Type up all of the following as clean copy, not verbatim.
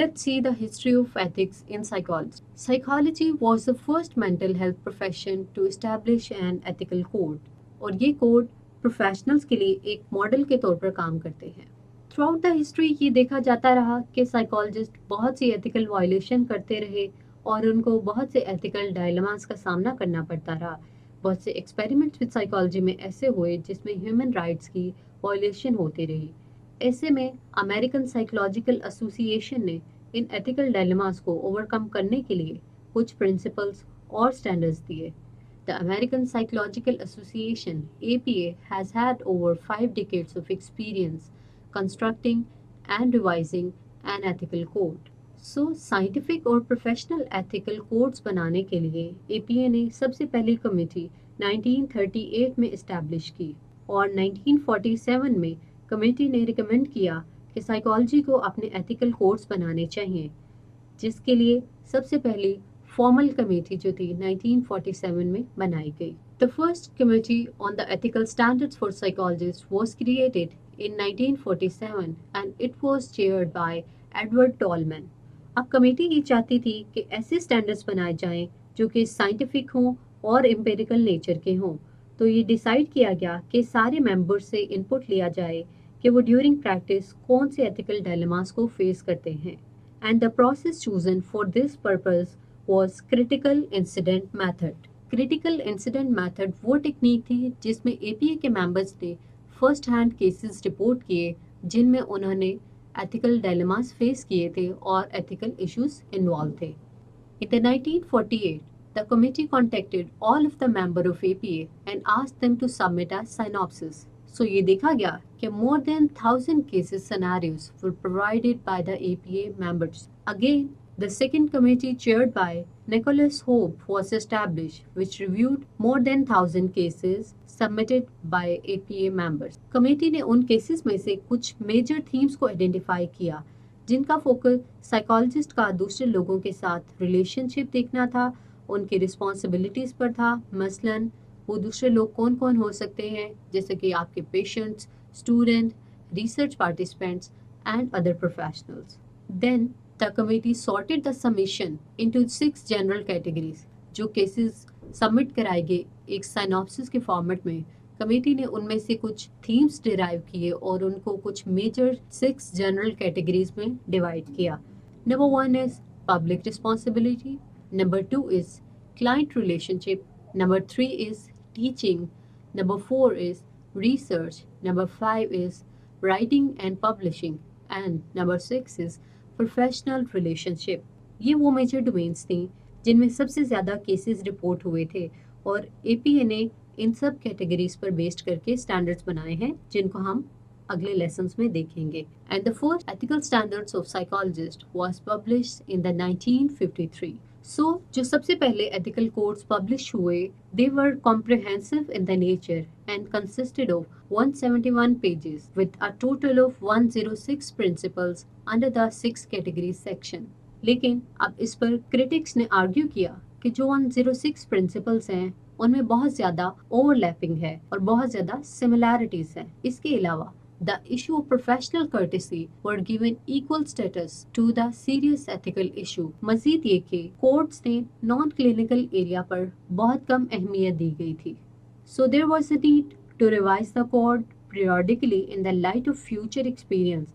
Let's see the history of ethics in psychology. Psychology was the first mental health profession to establish an ethical code, और ये code professionals के लिए एक model के तौर पर काम करते हैं। थ्रू आउट द हिस्ट्री ये देखा जाता रहा कि साइकोलॉजिस्ट बहुत सी एथिकल वायलेशन करते रहे और उनको बहुत से एथिकल डायलेमास का सामना करना पड़ता रहा। बहुत से एक्सपेरिमेंट्स विद साइकोलॉजी में ऐसे हुए जिसमें ह्यूमन राइट्स की वायलेशन होती रही। ऐसे में अमेरिकन साइकोलॉजिकल एसोसिएशन ने इन एथिकल डायलेमास को ओवरकम करने के लिए कुछ प्रिंसिपल्स और स्टैंडर्ड्स दिए। The American Psychological Association (APA) has had over 5 decades of experience constructing and revising an ethical code. So, scientific और प्रोफेशनल एथिकल कोड्स बनाने के लिए APA ने सबसे पहली कमेटी 1938 में इस्टेब्लिश की और 1947 में कमेटी ने रिकमेंड किया कि साइकोलॉजी को अपने एथिकल कोड्स बनाने चाहिए, जिसके लिए सबसे पहली फॉर्मल कमेटी जो थी 1947 में बनाई गई। The first committee on the ethical standards for psychologist was created in 1947 and it was chaired by Edward tall man. अब कमेटी ये चाहती थी कि ऐसे स्टैंडर्ड्स बनाए जाएं जो कि साइंटिफिक हों और एम्पिरिकल नेचर के हों। तो ये डिसाइड किया गया कि सारे मेंबर्स से इनपुट लिया जाए कि वो ड्यूरिंग प्रैक्टिस कौन से एथिकल डायलेमास को फेस करते हैं। And the process chosen for this purpose was critical incident method. Critical incident method वो टेक्निक थी जिसमें APA के मेंबर्स ने फर्स्ट हैंड केसेस रिपोर्ट किए जिनमें उन्होंने एथिकल डायलेमास फेस किए थे और एथिकल इश्यूज इन्वॉल्व थे। In the 1948, the committee contacted all of the members of APA and asked them to submit a synopsis. So ये देखा गया कि more than 1,000 cases scenarios were provided by the APA members. Again, the second committee chaired by Nicholas Hope was established, which reviewed more than 1,000 cases submitted by APA members. Committee ने उन cases में से कुछ major themes को identify किया जिनका focus psychologist का दूसरे लोगों के साथ रिलेशनशिप देखना था, उनकी रिस्पॉन्सिबिलिटीज़ पर था। मसलन वो दूसरे लोग कौन कौन हो सकते हैं, जैसे कि आपके patients, student, research participants and other professionals. Then the committee sorted the submission into 6 general categories. जो केसेस सबमिट कराए गए एक साइनॉप्सिस के फॉर्मेट में, कमेटी ने उनमें से कुछ थीम्स डिराइव किए और उनको कुछ मेजर 6 जनरल कैटेगरीज में डिवाइड किया। Number 1 is public responsibility, number 2 is client relationship, number 3 is teaching, number 4 is research, number 5 is writing and publishing, and number 6 is professional relationship. ये वो मेजर डोमेन्स थी जिनमें सबसे ज़्यादा केसेस रिपोर्ट हुए थे और APA ने इन सब कैटेगरीज पर बेस्ड करके स्टैंडर्ड्स बनाए हैं जिनको हम अगले लेसन्स में देखेंगे। And the first ethical standards of psychologist was published in the 1953। So जो सबसे पहले एथिकल कोड्स पब्लिश हुए, they were comprehensive in the nature and consisted of 171 pages with a total of 106 principles under the 6 category section. लेकिन अब इस पर critics ने argue किया कि जो 106 प्रिंसिपल्स हैं उनमें बहुत ज़्यादा ओवरलैपिंग है और बहुत ज़्यादा सिमिलैरिटीज़ हैं। इसके अलावा the issue of professional courtesy were given equal status to the serious ethical issue. मजीद ये कि कोर्ट्स ने नॉन क्लिनिकल एरिया पर बहुत कम अहमियत दी गई थी। So there was a need to revise the code periodically in the light of future experience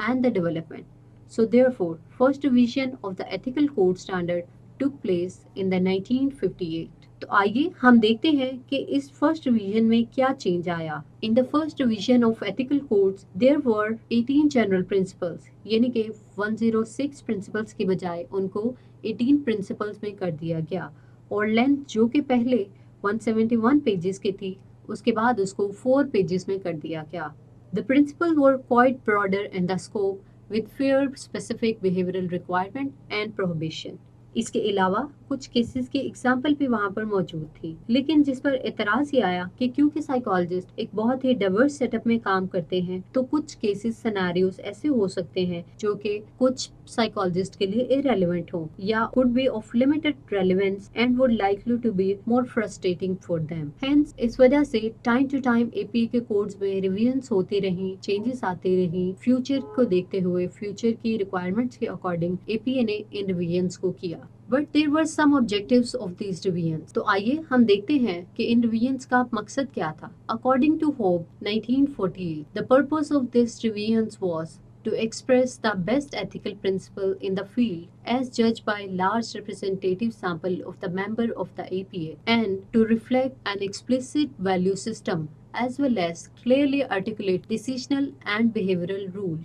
and the development. So therefore, first revision of the ethical code standard took place in the 1958. तो आइए हम देखते हैं कि इस first revision में क्या change आया। In the first revision of ethical codes there were 18 general principles, यानी कि 106 प्रिंसिपल्स की बजाय उनको 18 प्रिंसिपल्स में कर दिया गया और लेंथ जो कि पहले 171 पेजेस की थी उसके बाद उसको 4 पेजेस में कर दिया गया। The principles were quite broader in the scope with fair specific behavioral requirement and prohibition. इसके अलावा कुछ केसेस की एग्जाम्पल भी वहाँ पर मौजूद थी, लेकिन जिस पर एतराज ये आया कि क्योंकि साइकोलॉजिस्ट एक बहुत ही डाइवर्स सेटअप में काम करते हैं तो कुछ केसेस सिनेरियोस ऐसे हो सकते हैं जो कि कुछ साइकोलॉजिस्ट के लिए इरेलेवेंट हो या could be of limited relevance and would likely to be more frustrating for them. Hence इस वजह से टाइम टू टाइम एपीए के कोड्स में रिवीजन्स होती रही, चेंजेस आते रही। फ्यूचर को देखते हुए, फ्यूचर की रिक्वायरमेंट्स के अकॉर्डिंग एपीए ने इन रिवीजन्स को किया। But there were some objectives of these revisions. तो आइए हम देखते हैं कि इन रिवीजन्स का मकसद क्या था। According to Hope 1948, the purpose of this revisions was to express the best ethical principle in the field as judged by large representative sample of the member of the APA and to reflect an explicit value system as well as clearly articulate decisional and behavioral rule.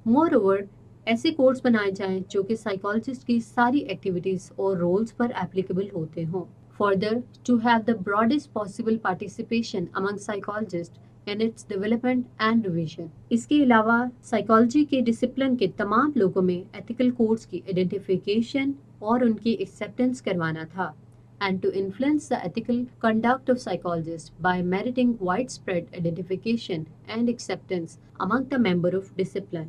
Moreover, ऐसे codes बनाए जाएं जो कि psychologist की सारी activities और roles पर applicable होते हों। Further, to have the broadest possible participation among psychologists in its development and revision. इसके अलावा साइकोलॉजी के डिसिप्लिन के तमाम लोगों में एथिकल कोड्स की आइडेंटिफिकेशन और उनकी एक्सेप्टेंस करवाना था and to influence the ethical conduct of psychologists by meriting widespread identification and acceptance among the member of discipline.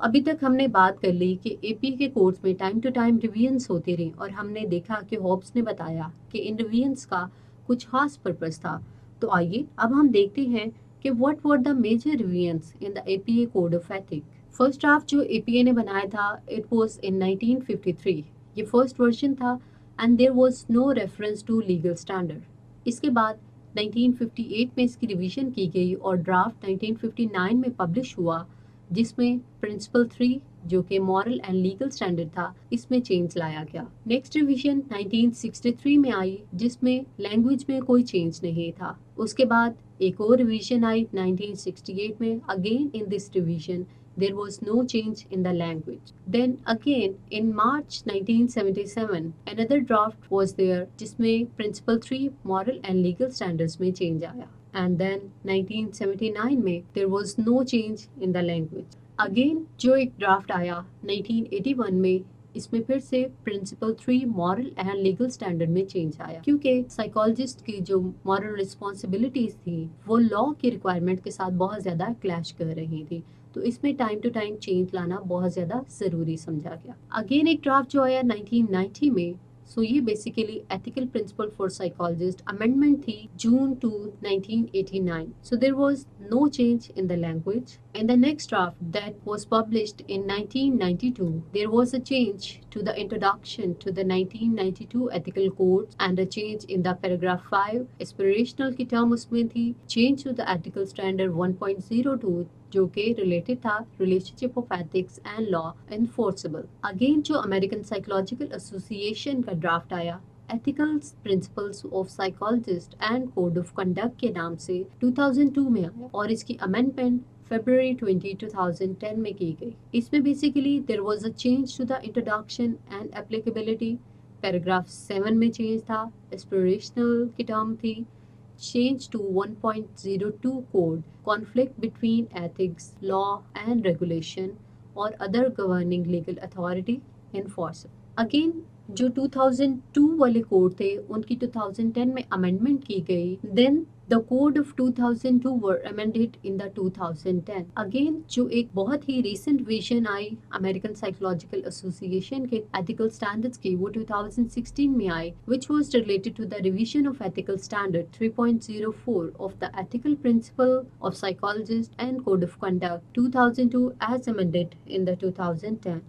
अभी तक हमने बात कर ली कि एपी के कोर्स में टाइम टू टाइम रिवीजन्स होती रही और हमने देखा कि होब्स ने बताया कि इन रिवीजन्स का कुछ खास पर्पस था। तो आइए अब हम देखते हैं कि what were the major revisions in the APA code of ethic. First draft जो एपीए ने बनाया था इट वाज इन 1953। ये फर्स्ट वर्जन था and there was no reference to legal standard. इसके बाद 1958 में इसकी रिवीजन की गई और ड्राफ्ट 1959 में पब्लिश हुआ जिसमें प्रिंसिपल 3 जो कि मॉरल एंड लीगल स्टैंडर्ड था इसमें चेंज लाया गया। नेक्स्ट रिवीजन 1963 में आई जिसमें लैंग्वेज में कोई चेंज नहीं था। उसके बाद एक और रिवीजन आई 1968 में। Again in this revision there was no change in the language. Then again in March 1977 another draft was there जिसमें principle 3 moral and legal standards में change आया। And then 1979 में there was no change in the language. Again जो एक draft आया 1981 में इसमें फिर से principle 3 moral and legal standard में चेंज आया क्योंकि साइकोलॉजिस्ट की जो मॉरल रिस्पॉन्सिबिलिटीज थी वो लॉ की रिक्वायरमेंट के साथ बहुत ज़्यादा क्लैश कर रही थी। तो इसमें टाइम टू टाइम चेंज लाना बहुत ज़्यादा ज़रूरी समझा गया। अगेन एक ड्राफ्ट जो आया 1990 में। ये basically ethical principle for psychologist amendment थी June 2 1989। There was no change in the language. In the next draft that was published in 1992, there was a change to the introduction to the 1992 ethical codes and a change in the paragraph 5 aspirational की term उसमें थी change to the ethical standard 1.02 जो कि related था relationship of ethics and law enforceable। Again जो American Psychological Association का draft आया Ethical Principles of Psychologists and Code of Conduct के नाम से 2002 में आया और इसकी amendment February 20, 2010 में की गई। इसमें basically there was a change to the introduction and applicability। Paragraph 7 में चेंज था, एस्पिरेशनल की टर्म थी, change to 1.02 code, conflict between ethics, law and regulation or other governing legal authority enforceable। Again जो 2002 वाले कोड थे उनकी 2010 में amendment की गई। Then the code of 2002 were amended in the 2010। Again जो एक बहुत ही रीसेंट विजन आई अमेरिकन साइकोलॉजिकल एसोसिएशन के एथिकल स्टैंडर्ड्स की वो 2016 में आई which was related to the revision of ethical standard 3.04 of the ethical principle of psychologist and code of conduct 2002 as amended in the 2010।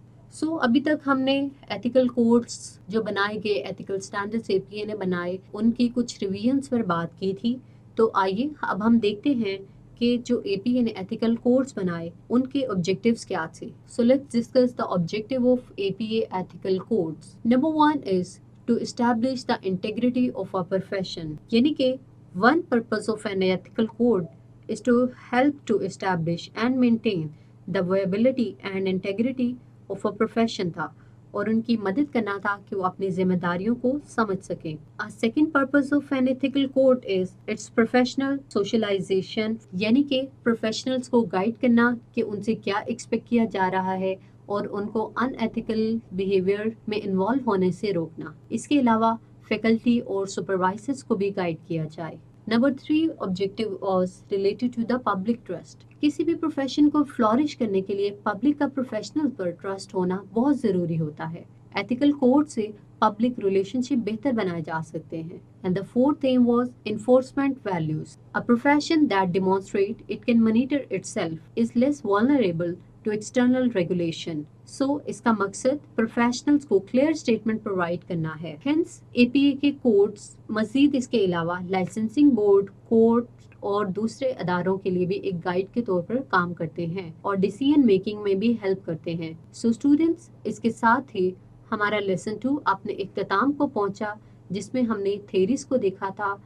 अभी तक हमने एथिकल कोड्स जो बनाए गए एथिकल स्टैंडर्ड्स एपीए ने बनाए उनकी कुछ रिवीजन्स पर बात की थी। तो आइए अब हम देखते हैं कि जो एपीए ने एथिकल कोड्स बनाए उनके ऑब्जेक्टिव्स क्या थे। Let's discuss the objective of APA ethical codes. Number 1 is to establish the integrity of a profession, यानी कि one purpose of an ethical code is to help to establish and maintain the viability and integrity of a profession था और उनकी मदद करना था कि वो अपनी जिम्मेदारियों को समझ सकें। A second purpose of an ethical code is its professional socialization, यानी कि प्रोफेशनल्स को गाइड करना कि उनसे क्या एक्सपेक्ट किया जा रहा है और उनको अनएथिकल बिहेवियर में इन्वॉल्व होने से रोकना। इसके अलावा फैकल्टी और सुपरवाइजर्स को भी गाइड किया जाए। Number 3 objective was related to the public trust. किसी भी प्रोफेशन को फ्लॉरिश करने के लिए पब्लिक का प्रोफेशनल पर ट्रस्ट होना बहुत ज़रूरी होता है। एथिकल कोड से पब्लिक रिलेशनशिप बेहतर बनाए जा सकते हैं। And the fourth aim was enforcement values. A profession that demonstrate it can monitor itself is less vulnerable to external regulation. So इसका मकसद प्रोफेशनल्स को क्लियर स्टेटमेंट प्रोवाइड करना है। हेंस एपीए के कोड्स मजीद इसके अलावा लाइसेंसिंग बोर्ड, कोर्ट और दूसरे अदारों के लिए भी एक गाइड के तौर पर काम करते हैं और डिसीजन मेकिंग में भी हेल्प करते हैं। सो स्टूडेंट्स, इसके साथ ही हमारा लेसन 2 अपने इख्तिताम को पहुंचा, जिसमें हमने थेरीज को देखा था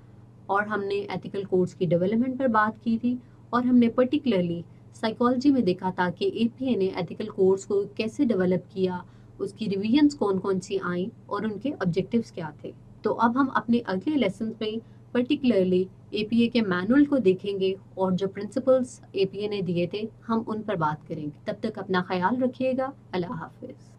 और हमने एथिकल कोड्स की डेवलपमेंट पर बात की थी और हमने पर्टिकुलरली साइकोलॉजी में देखा था कि एपीए ने एथिकल कोड्स को कैसे डेवलप किया, उसकी रिवीजन्स कौन कौन सी आई और उनके ऑब्जेक्टिव्स क्या थे। तो अब हम अपने अगले लेसन में पर्टिकुलरली एपीए के मैनुअल को देखेंगे और जो प्रिंसिपल्स एपीए ने दिए थे हम उन पर बात करेंगे। तब तक अपना ख्याल रखिएगा। अल्लाह हाफिज।